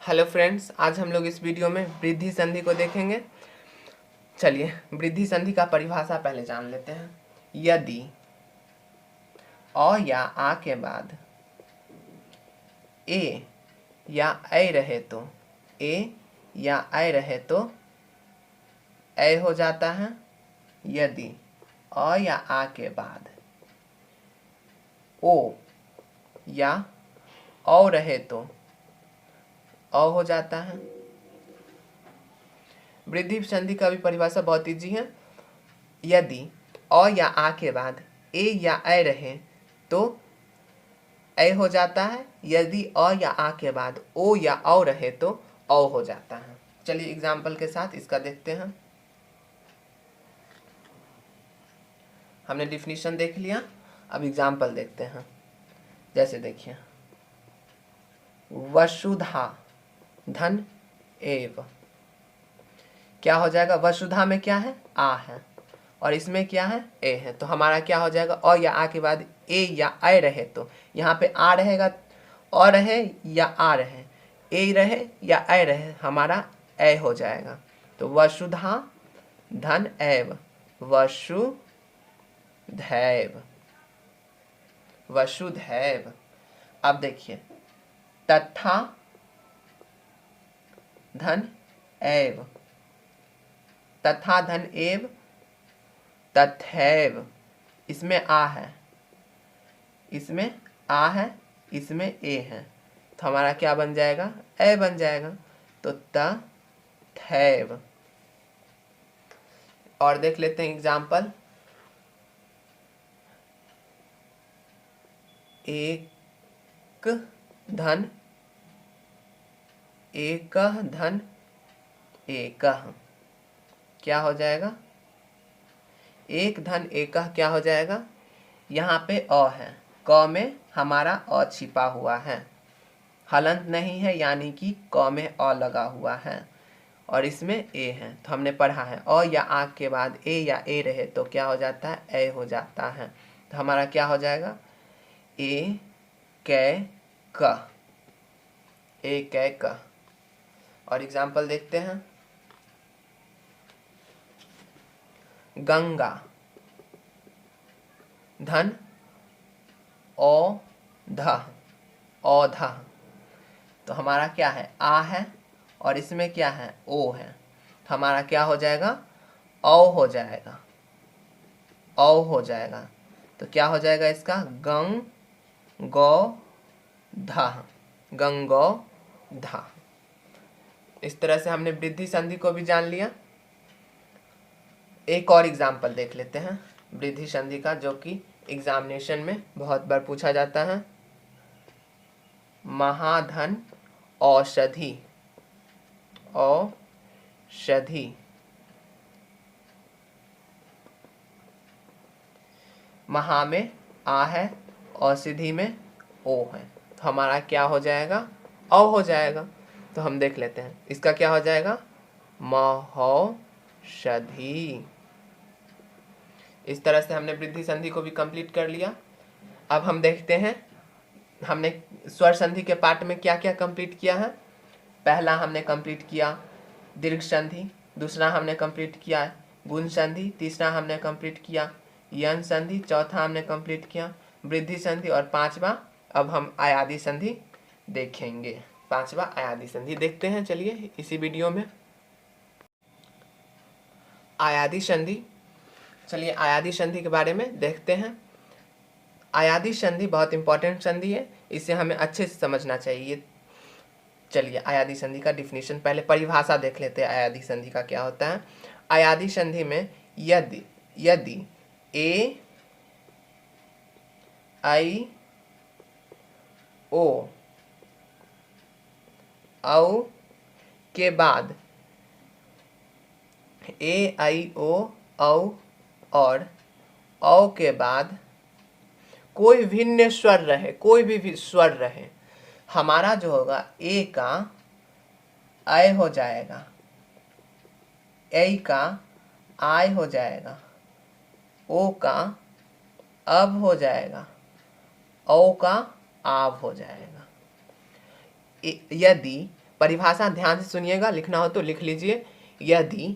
Hello friends, आज हम लोग इस वीडियो में वृद्धि संधि को देखेंगे। चलिए वृद्धि संधि का परिभाषा पहले जान लेते हैं। यदि अ या आ के बाद ए या ऐ रहे तो ए या ऐ रहे तो ऐ हो जाता है। यदि अ या आ के बाद ओ या औ रहे तो अ हो जाता है। वृद्धि संधि का भी परिभाषा बहुत ईजी है। यदि अ या आ के बाद ए या ऐ रहे तो ऐ हो जाता है। यदि अ या आ के बाद ओ या औ रहे तो औ हो जाता है। चलिए एग्जाम्पल के साथ इसका देखते हैं। हमने डिफिनीशन देख लिया, अब एग्जाम्पल देखते हैं। जैसे देखिए, वसुधा धन एव, क्या हो जाएगा? वसुधा में क्या है? आ है, और इसमें क्या है? ए है। तो हमारा क्या हो जाएगा? अ या आ के बाद ए या ऐ रहे तो यहाँ पे आ रहेगा, अ रहे या आ रहे, ए रहे या ऐ रहे, हमारा ऐ हो जाएगा। तो वसुधा धन एव, वसुधैव, वसुधैव। अब देखिए, तथा धन एव, तथा धन एव, तथैव। इसमें आ है, इसमें आ है, इसमें ए है, तो हमारा क्या बन जाएगा? ए बन जाएगा। तो तथैव। और देख लेते हैं एग्जाम्पल। एक धन एक धन एक, क्या हो जाएगा? एक धन एक क्या हो जाएगा? यहाँ पे अ है, क में हमारा अ छिपा हुआ है, हलंत नहीं है, यानी कि क में अ लगा हुआ है, और इसमें ए है। तो हमने पढ़ा है अ या आ के बाद ए या ए रहे तो क्या हो जाता है? ए हो जाता है। तो हमारा क्या हो जाएगा? ए कै क, ए कै क। और एग्जाम्पल देखते हैं। गंगा धन औध, औध, तो हमारा क्या है? आ है, और इसमें क्या है? ओ है, तो हमारा क्या हो जाएगा? औ हो जाएगा, औ हो जाएगा। तो क्या हो जाएगा इसका? गंग गौ धा, गंगौ धा। इस तरह से हमने वृद्धि संधि को भी जान लिया। एक और एग्जाम्पल देख लेते हैं वृद्धि संधि का, जो कि एग्जामिनेशन में बहुत बार पूछा जाता है। महाधन औषधि, औषधि, महा में आ है, औषधि में ओ है, तो हमारा क्या हो जाएगा? औ हो जाएगा। तो हम देख लेते हैं इसका क्या हो जाएगा? महौषधि। इस तरह से हमने वृद्धि संधि को भी कंप्लीट कर लिया। अब हम देखते हैं हमने स्वर संधि के पार्ट में क्या क्या कंप्लीट किया है। पहला हमने कंप्लीट किया दीर्घ संधि, दूसरा हमने कंप्लीट किया गुण संधि, तीसरा हमने कंप्लीट किया यन संधि, चौथा हमने कंप्लीट किया वृद्धि संधि, और पांचवा अब हम आयादी संधि देखेंगे। पांचवा आयादी संधि देखते हैं। चलिए इसी वीडियो में आयादी संधि, चलिए आयादी संधि के बारे में देखते हैं। आयादी संधि बहुत इंपॉर्टेंट संधि है, इसे हमें अच्छे से समझना चाहिए। चलिए आयादी संधि का डिफिनीशन, पहले परिभाषा देख लेते हैं आयादी संधि का क्या होता है। आयादी संधि में यदि यदि ए आई ओ औ के बाद ए आई ओ औ और औ के बाद कोई भिन्न स्वर रहे, कोई भी स्वर रहे, हमारा जो होगा ए का ऐ हो जाएगा, ऐ का आय हो जाएगा, ओ का अब हो जाएगा, औ का आव हो जाएगा। यदि परिभाषा ध्यान से सुनिएगा, लिखना हो तो लिख लीजिए। यदि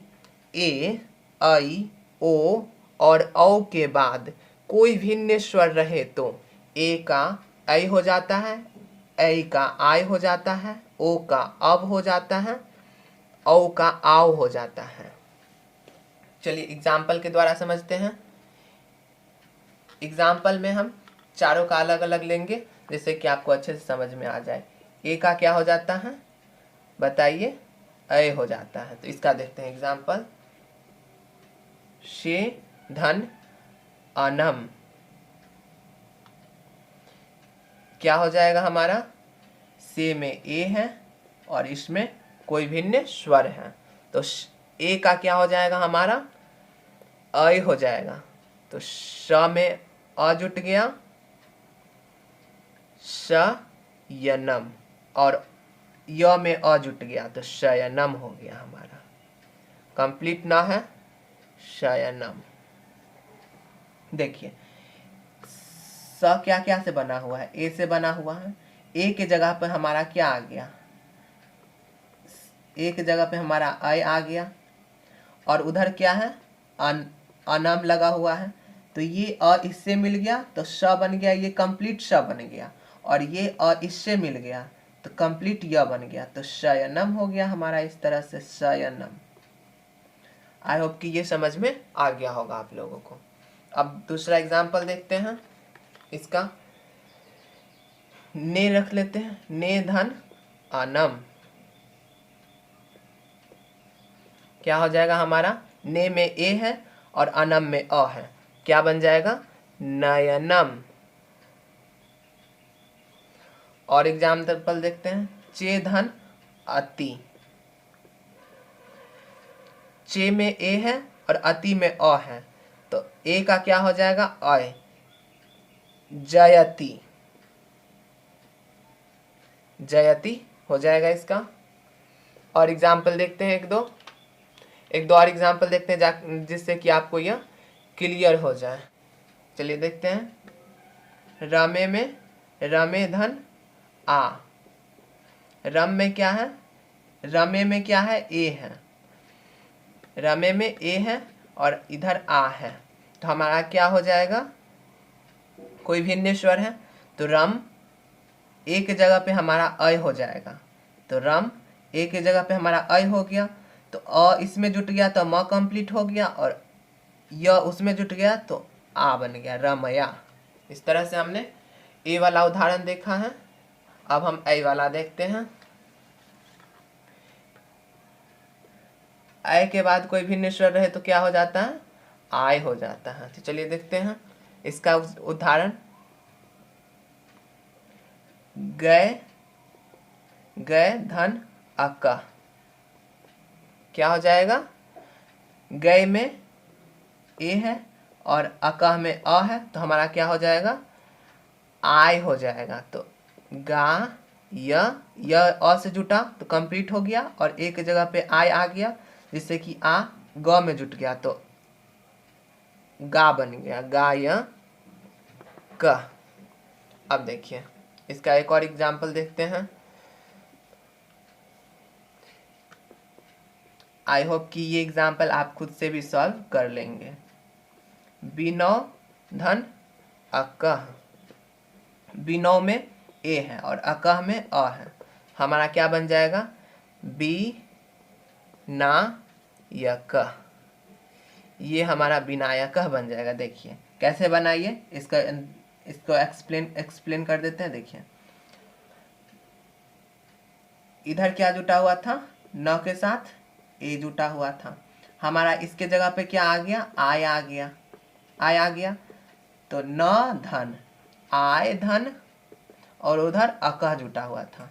ए, ऐ, ओ और औ के बाद कोई भिन्न स्वर रहे तो ए का ऐ हो जाता है, ऐ का आय हो जाता है, ओ का अब हो जाता है, औ का आव हो जाता है। चलिए एग्जाम्पल के द्वारा समझते हैं। एग्जाम्पल में हम चारों का अलग अलग लेंगे जिससे कि आपको अच्छे से समझ में आ जाए। ए का क्या हो जाता है बताइए? ऐ हो जाता है। तो इसका देखते हैं एग्जाम्पल। शे धन अनम क्या हो जाएगा हमारा? से में ए है और इसमें कोई भिन्न स्वर है, तो ए का क्या हो जाएगा हमारा? ऐ हो जाएगा। तो श में अ जुट गया, शयनम, और य में अ जुट गया तो शयनम हो गया हमारा। कंप्लीट ना है, शयनम। देखिए स क्या क्या से बना हुआ है? ए से बना हुआ है। ए के जगह पर हमारा क्या आ गया? ए के जगह पे हमारा ऐ आ गया, और उधर क्या है? अनम लगा हुआ है। तो ये अ इससे मिल गया तो श बन गया, ये कंप्लीट श बन गया, और ये अ इससे मिल गया तो कंप्लीट य बन गया, तो शयनम हो गया हमारा। इस तरह से शयनम। आई होप कि ये समझ में आ गया होगा आप लोगों को। अब दूसरा एग्जाम्पल देखते हैं। इसका ने रख लेते हैं। ने धन अनम क्या हो जाएगा हमारा? ने में ए है और अनम में अ है, क्या बन जाएगा? नयनम। और एग्जाम्पल देखते हैं। चे धन अति, चे में ए है और अति में अ है, तो ए का क्या हो जाएगा? अय, जयति, जयति हो जाएगा इसका। और एग्जाम्पल देखते हैं एक दो और एग्जाम्पल देखते हैं जिससे कि आपको यह क्लियर हो जाए। चलिए देखते हैं। रमे में रमे धन आ, रम में क्या है? रमे में क्या है? ए है। रमे में ए है और इधर आ है, तो हमारा क्या हो जाएगा? कोई भिन्न स्वर है तो रम ए के जगह पे हमारा अय हो जाएगा। तो रम ए के जगह पे हमारा अय हो गया, तो अ इसमें जुट गया तो म कंप्लीट हो गया, और य उसमें जुट गया तो आ बन गया, रमया। इस तरह से हमने ए वाला उदाहरण देखा है। अब हम ऐ वाला देखते हैं। ऐ के बाद कोई भिन्न स्वर रहे तो क्या हो जाता है? आय हो जाता है। तो चलिए देखते हैं इसका उदाहरण। गए, गए धन अका क्या हो जाएगा? गए में ए है और अकह में अ है, तो हमारा क्या हो जाएगा? आय हो जाएगा। तो गा य अ से जुटा तो कंप्लीट हो गया, और ए के जगह पे आय आ गया जिससे कि आ ग में जुट गया तो गा बन गया, गाय क। अब देखिए इसका एक और एग्जाम्पल देखते हैं। आई होप कि ये एग्जाम्पल आप खुद से भी सॉल्व कर लेंगे। बिनौ धन अकह, बिनौ में ए है और अकह में अ है, हमारा क्या बन जाएगा? बी ना यकह, ये हमारा विनायकह बन जाएगा। देखिए कैसे बनाइए इसको एक्सप्लेन कर देते हैं। देखिए इधर क्या जुटा हुआ था? न के साथ ए जुटा हुआ था, हमारा इसके जगह पे क्या आ गया? आय आ गया, आय आ गया। तो न धन आय धन, और उधर अकह जुटा हुआ था,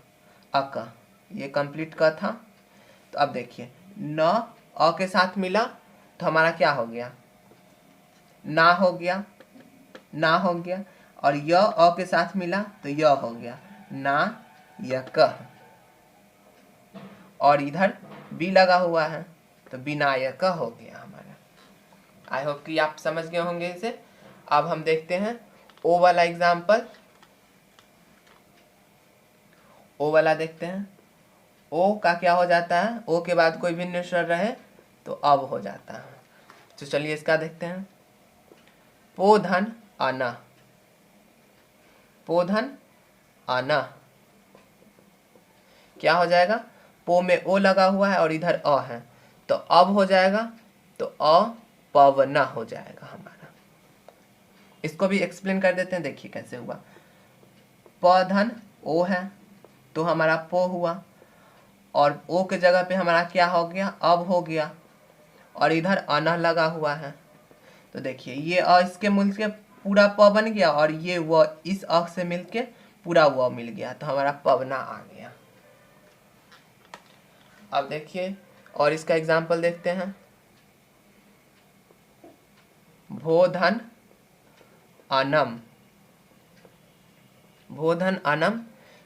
अकह, ये कंप्लीट का था। तो अब देखिए न अ के साथ मिला तो हमारा क्या हो गया? ना हो गया, ना हो गया, और य अ के साथ मिला तो य हो गया, ना यकह। और इधर बी लगा हुआ है तो विनायक हो गया हमारा। आई होप कि आप समझ गए होंगे इसे। अब हम देखते हैं ओ वाला एग्जाम्पल। ओ वाला देखते हैं। ओ का क्या हो जाता है, ओ के बाद कोई भिन्न स्वर रहे तो अब हो जाता है। तो चलिए इसका देखते हैं। पो धन आना, पो धन आना क्या हो जाएगा, पो में ओ लगा हुआ है और इधर अ है, तो अब हो जाएगा, तो अपवना हो जाएगा हमारा। इसको भी एक्सप्लेन कर देते हैं, देखिए कैसे हुआ। प धन ओ है तो हमारा पो हुआ, और ओ के जगह पे हमारा क्या हो गया, अब हो गया, और इधर अना लगा हुआ है। तो देखिए ये अ इसके मिल के पूरा प बन गया, और ये व इस अ से मिल के पूरा व मिल गया, तो हमारा पवना आ गया। अब देखिए और इसका एग्जाम्पल देखते हैं। भोधन अनम, भोधन अनम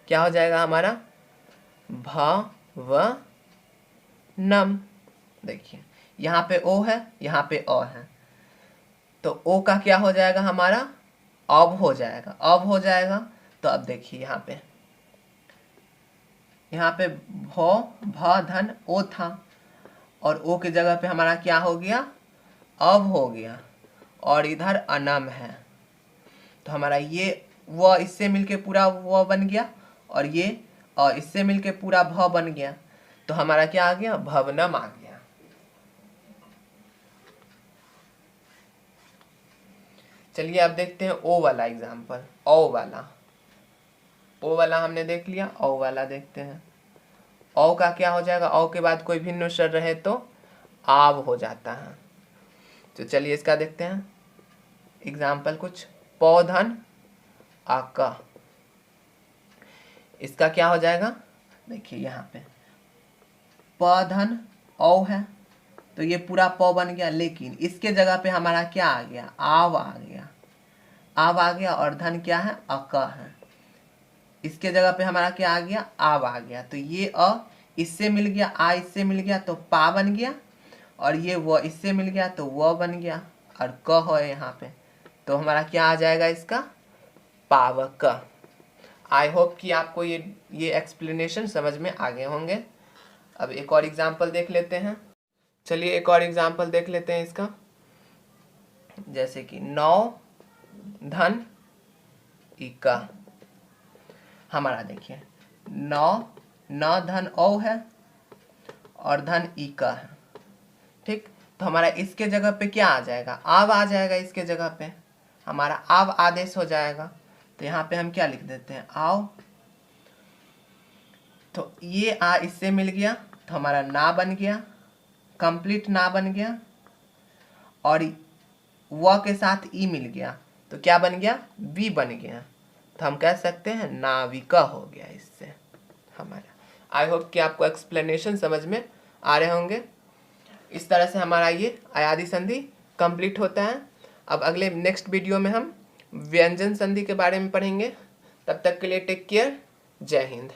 क्या हो जाएगा हमारा, भ व नम। देखिए यहाँ पे ओ है, यहाँ पे अ है, तो ओ का क्या हो जाएगा हमारा, अब हो जाएगा, अब हो जाएगा। तो अब देखिए यहाँ पे भ धन ओ था, और ओ की जगह पे हमारा क्या हो गया, अब हो गया, और इधर अनम है, तो हमारा ये व इससे मिलके पूरा व बन गया, और ये इससे मिलके पूरा भ बन गया, तो हमारा क्या आ गया, भवनम आ गया। चलिए अब देखते हैं ओ वाला एग्जाम्पल। ओ वाला, ओ वाला हमने देख लिया, ओ वाला देखते हैं। औ का क्या हो जाएगा, औ के बाद कोई भिन्न स्वर रहे तो आव हो जाता है। तो चलिए इसका देखते हैं एग्जाम्पल कुछ। पौधन आका, इसका क्या हो जाएगा, देखिए यहाँ पे पौधन औ है, तो ये पूरा प बन गया, लेकिन इसके जगह पे हमारा क्या आ गया, आव आ गया, आव आ गया, और धन क्या है, अक है, इसके जगह पे हमारा क्या आ गया, आव आ गया, तो ये अ इससे मिल गया, आ इससे मिल गया तो पा बन गया, और ये व इससे मिल गया तो व बन गया, और क है यहाँ पे, तो हमारा क्या आ जाएगा इसका, पावक। आई होप कि आपको ये एक्सप्लेनेशन समझ में आ गए होंगे। अब एक और एग्जाम्पल देख लेते हैं। चलिए एक और एग्जाम्पल देख लेते हैं इसका, जैसे कि नौ धन इका, हमारा देखिए नौ, नौ धन औ है और धन इका है, ठीक। तो हमारा इसके जगह पे क्या आ जाएगा, आव आ जाएगा, इसके जगह पे हमारा आव आदेश हो जाएगा। तो यहाँ पे हम क्या लिख देते हैं, आओ, तो ये आ इससे मिल गया तो हमारा ना बन गया, कंप्लीट ना बन गया, और व के साथ ई मिल गया तो क्या बन गया, वी बन गया, तो हम कह सकते हैं नाविका हो गया इससे हमारा। आई होप कि आपको एक्सप्लेनेशन समझ में आ रहे होंगे। इस तरह से हमारा ये अयादी संधि कंप्लीट होता है। अब अगले नेक्स्ट वीडियो में हम व्यंजन संधि के बारे में पढ़ेंगे। तब तक के लिए टेक केयर, जय हिंद।